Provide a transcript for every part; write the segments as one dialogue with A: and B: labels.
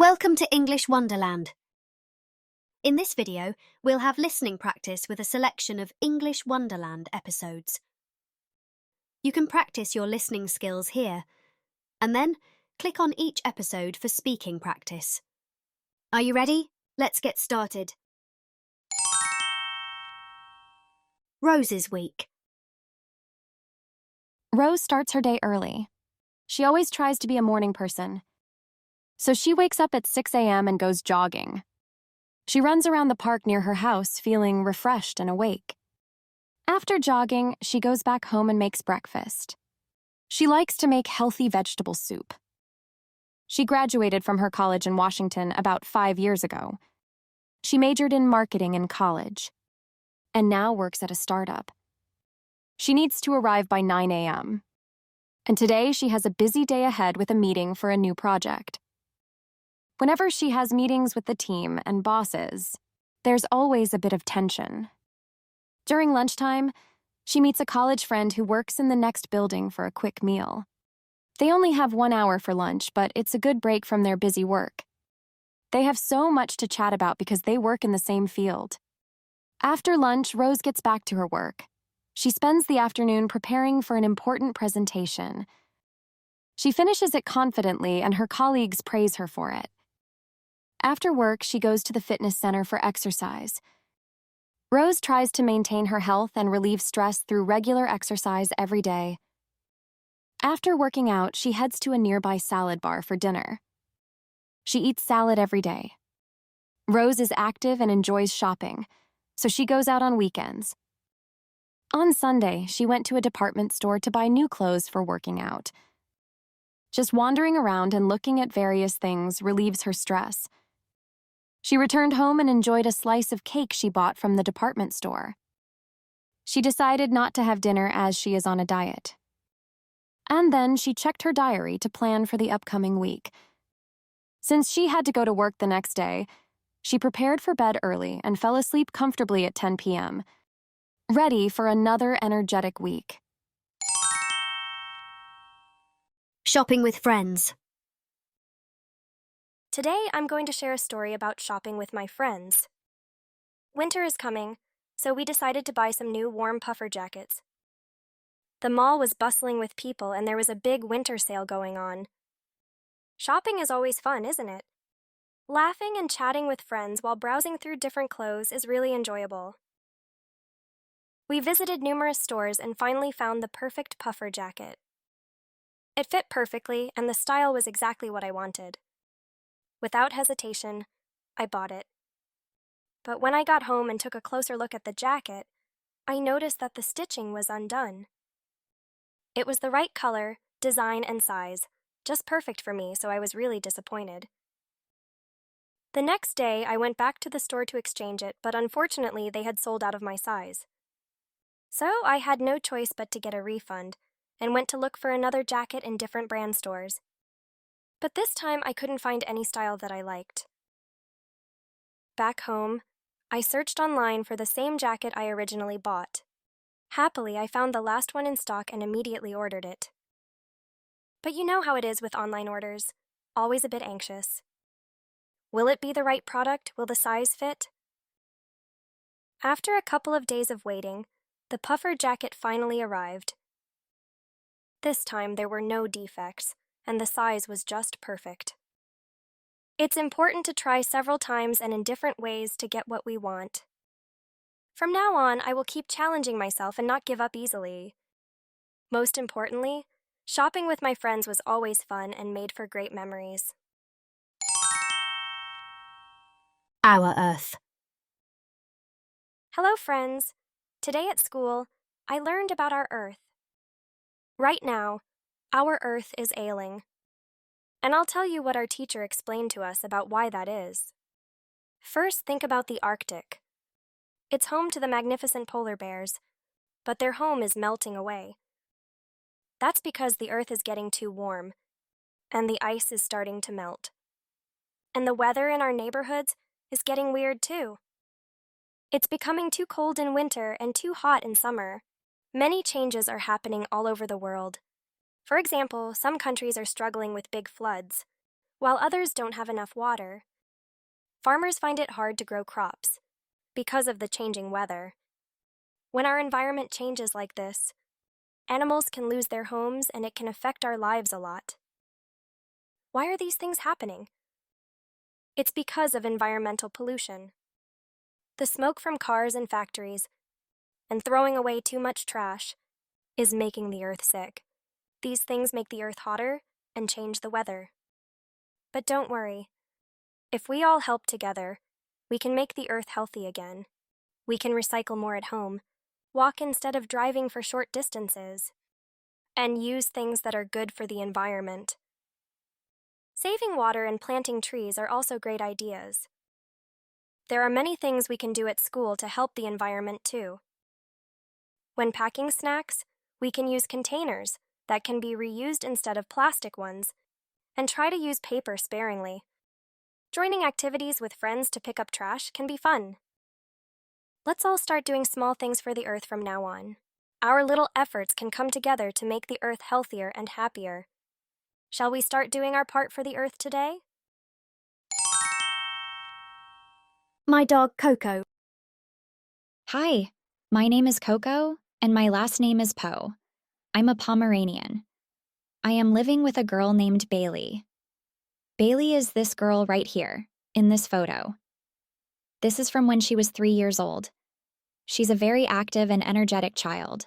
A: Welcome to English Wonderland. In this video, we'll have listening practice with a selection of English Wonderland episodes. You can practice your listening skills here, and then click on each episode for speaking practice. Are you ready? Let's get started. Rose's Week.
B: Rose starts her day early. She always tries to be a morning person. So she wakes up at 6 a.m. and goes jogging. She runs around the park near her house, feeling refreshed and awake. After jogging, she goes back home and makes breakfast. She likes to make healthy vegetable soup. She graduated from her college in Washington about 5 years ago. She majored in marketing in college, and now works at a startup. She needs to arrive by 9 a.m. And today she has a busy day ahead with a meeting for a new project. Whenever she has meetings with the team and bosses, there's always a bit of tension. During lunchtime, she meets a college friend who works in the next building for a quick meal. They only have 1 hour for lunch, but it's a good break from their busy work. They have so much to chat about because they work in the same field. After lunch, Rose gets back to her work. She spends the afternoon preparing for an important presentation. She finishes it confidently, and her colleagues praise her for it. After work, she goes to the fitness center for exercise. Rose tries to maintain her health and relieve stress through regular exercise every day. After working out, she heads to a nearby salad bar for dinner. She eats salad every day. Rose is active and enjoys shopping, so she goes out on weekends. On Sunday, she went to a department store to buy new clothes for working out. Just wandering around and looking at various things relieves her stress. She returned home and enjoyed a slice of cake she bought from the department store. She decided not to have dinner as she is on a diet. And then she checked her diary to plan for the upcoming week. Since she had to go to work the next day, she prepared for bed early and fell asleep comfortably at 10 p.m., ready for another energetic week.
A: Shopping with friends.
C: Today, I'm going to share a story about shopping with my friends. Winter is coming, so we decided to buy some new warm puffer jackets. The mall was bustling with people, and there was a big winter sale going on. Shopping is always fun, isn't it? Laughing and chatting with friends while browsing through different clothes is really enjoyable. We visited numerous stores and finally found the perfect puffer jacket. It fit perfectly, and the style was exactly what I wanted. Without hesitation, I bought it. But when I got home and took a closer look at the jacket, I noticed that the stitching was undone. It was the right color, design, and size, just perfect for me, so I was really disappointed. The next day, I went back to the store to exchange it, but unfortunately, they had sold out of my size. So I had no choice but to get a refund, and went to look for another jacket in different brand stores. But this time I couldn't find any style that I liked. Back home, I searched online for the same jacket I originally bought. Happily, I found the last one in stock and immediately ordered it. But you know how it is with online orders, always a bit anxious. Will it be the right product? Will the size fit? After a couple of days of waiting, the puffer jacket finally arrived. This time there were no defects, and the size was just perfect. It's important to try several times and in different ways to get what we want. From now on, I will keep challenging myself and not give up easily. Most importantly, shopping with my friends was always fun and made for great memories.
A: Our Earth.
C: Hello, friends. Today at school, I learned about our Earth. Right now, our Earth is ailing. And I'll tell you what our teacher explained to us about why that is. First, think about the Arctic. It's home to the magnificent polar bears, but their home is melting away. That's because the Earth is getting too warm, and the ice is starting to melt. And the weather in our neighborhoods is getting weird too. It's becoming too cold in winter and too hot in summer. Many changes are happening all over the world. For example, some countries are struggling with big floods, While others don't have enough water, farmers find it hard to grow crops because of the changing weather. When our environment changes like this, animals can lose their homes and it can affect our lives a lot. Why are these things happening? It's because of environmental pollution. The smoke from cars and factories and throwing away too much trash is making the earth sick. These things make the earth hotter and change the weather. But don't worry. If we all help together, we can make the earth healthy again. We can recycle more at home, walk instead of driving for short distances, and use things that are good for the environment. Saving water and planting trees are also great ideas. There are many things we can do at school to help the environment too. When packing snacks, we can use containers that can be reused instead of plastic ones, and try to use paper sparingly. Joining activities with friends to pick up trash can be fun. Let's all start doing small things for the earth from now on. Our little efforts can come together to make the earth healthier and happier. Shall we start doing our part for the earth today?
A: My dog Coco.
D: Hi, my name is Coco, and my last name is Poe. I'm a Pomeranian. I am living with a girl named Bailey. Bailey is this girl right here, in this photo. This is from when she was 3 years old. She's a very active and energetic child.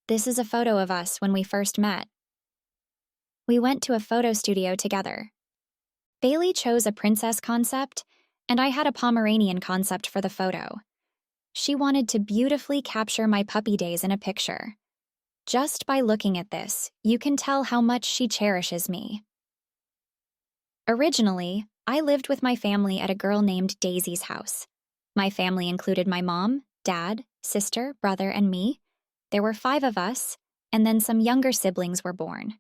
D: This is a photo of us when we first met. We went to a photo studio together. Bailey chose a princess concept, and I had a Pomeranian concept for the photo. She wanted to beautifully capture my puppy days in a picture. Just by looking at this, you can tell how much she cherishes me. Originally, I lived with my family at a girl named Daisy's house. My family included my mom, dad, sister, brother, and me. There were 5 of us, and then some younger siblings were born.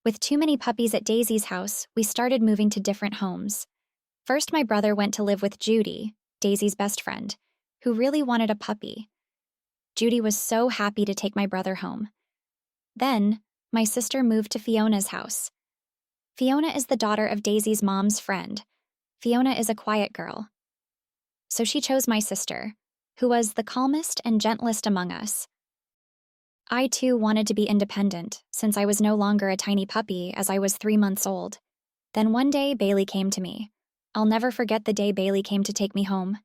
D: With too many puppies at Daisy's house, we started moving to different homes. First, my brother went to live with Judy, Daisy's best friend, who really wanted a puppy. Judy was so happy to take my brother home. Then, my sister moved to Fiona's house. Fiona is the daughter of Daisy's mom's friend. Fiona is a quiet girl. So she chose my sister, who was the calmest and gentlest among us. I too wanted to be independent, since I was no longer a tiny puppy as I was 3 months old. Then one day, Bailey came to me. I'll never forget the day Bailey came to take me home.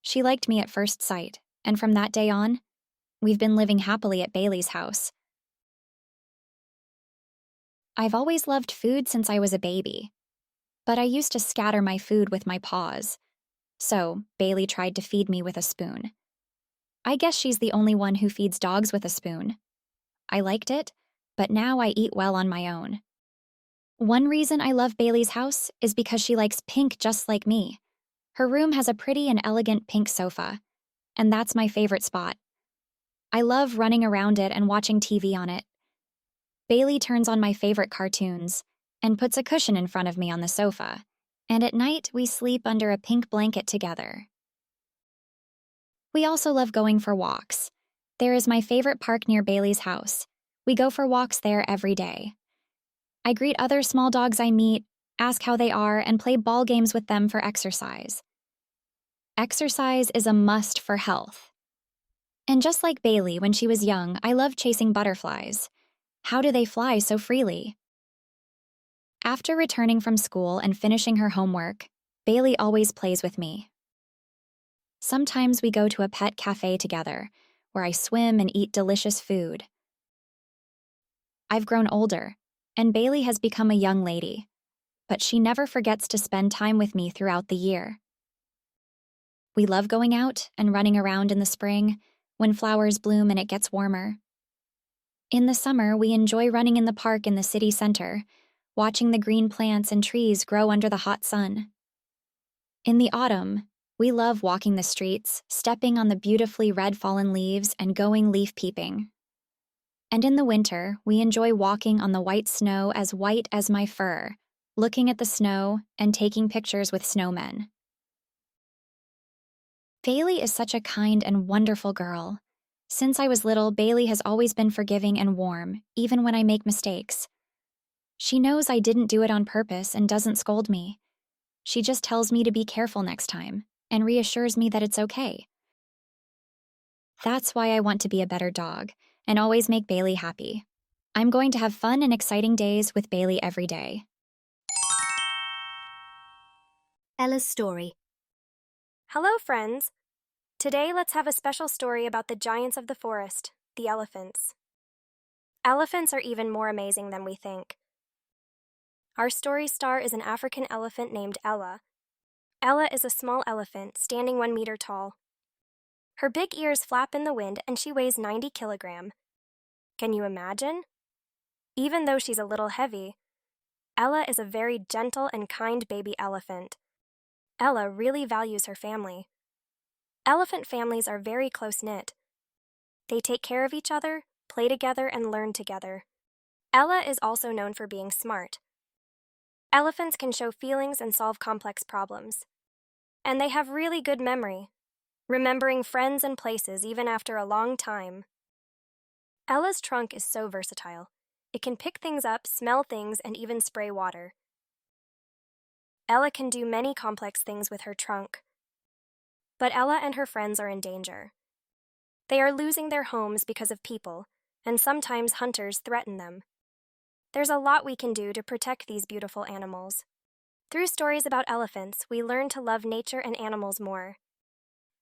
D: She liked me at first sight, and from that day on, we've been living happily at Bailey's house. I've always loved food since I was a baby, but I used to scatter my food with my paws. So, Bailey tried to feed me with a spoon. I guess she's the only one who feeds dogs with a spoon. I liked it, but now I eat well on my own. One reason I love Bailey's house is because she likes pink just like me. Her room has a pretty and elegant pink sofa, and that's my favorite spot. I love running around it and watching TV on it. Bailey turns on my favorite cartoons and puts a cushion in front of me on the sofa, and at night we sleep under a pink blanket together. We also love going for walks. There is my favorite park near Bailey's house. We go for walks there every day. I greet other small dogs I meet, ask how they are, and play ball games with them for exercise. Exercise is a must for health. And just like Bailey when she was young, I love chasing butterflies. How do they fly so freely? After returning from school and finishing her homework, Bailey always plays with me. Sometimes we go to a pet cafe together, where I swim and eat delicious food. I've grown older, and Bailey has become a young lady, but she never forgets to spend time with me throughout the year. We love going out and running around in the spring, when flowers bloom and it gets warmer. In the summer, we enjoy running in the park in the city center, watching the green plants and trees grow under the hot sun. In the autumn, we love walking the streets, stepping on the beautifully red fallen leaves, and going leaf peeping. And in the winter, we enjoy walking on the white snow as white as my fur, looking at the snow and taking pictures with snowmen. Bailey is such a kind and wonderful girl. Since I was little, Bailey has always been forgiving and warm, even when I make mistakes. She knows I didn't do it on purpose and doesn't scold me. She just tells me to be careful next time and reassures me that it's okay. That's why I want to be a better dog and always make Bailey happy. I'm going to have fun and exciting days with Bailey every day.
A: Ella's story.
C: Hello, friends! Today, let's have a special story about the giants of the forest, the elephants. Elephants are even more amazing than we think. Our story star is an African elephant named Ella. Ella is a small elephant, standing 1 meter tall. Her big ears flap in the wind and she weighs 90 kilograms. Can you imagine? Even though she's a little heavy, Ella is a very gentle and kind baby elephant. Ella really values her family. Elephant families are very close-knit. They take care of each other, play together, and learn together. Ella is also known for being smart. Elephants can show feelings and solve complex problems. And they have really good memory, remembering friends and places even after a long time. Ella's trunk is so versatile. It can pick things up, smell things, and even spray water. Ella can do many complex things with her trunk. But Ella and her friends are in danger. They are losing their homes because of people, and sometimes hunters threaten them. There's a lot we can do to protect these beautiful animals. Through stories about elephants, we learn to love nature and animals more,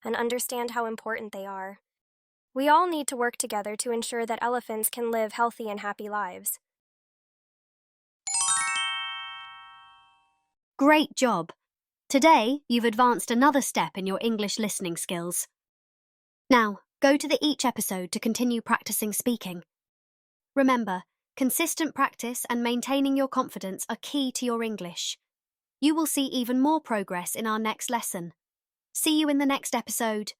C: and understand how important they are. We all need to work together to ensure that elephants can live healthy and happy lives.
A: Great job! Today, you've advanced another step in your English listening skills. Now, go to the each episode to continue practicing speaking. Remember, consistent practice and maintaining your confidence are key to your English. You will see even more progress in our next lesson. See you in the next episode.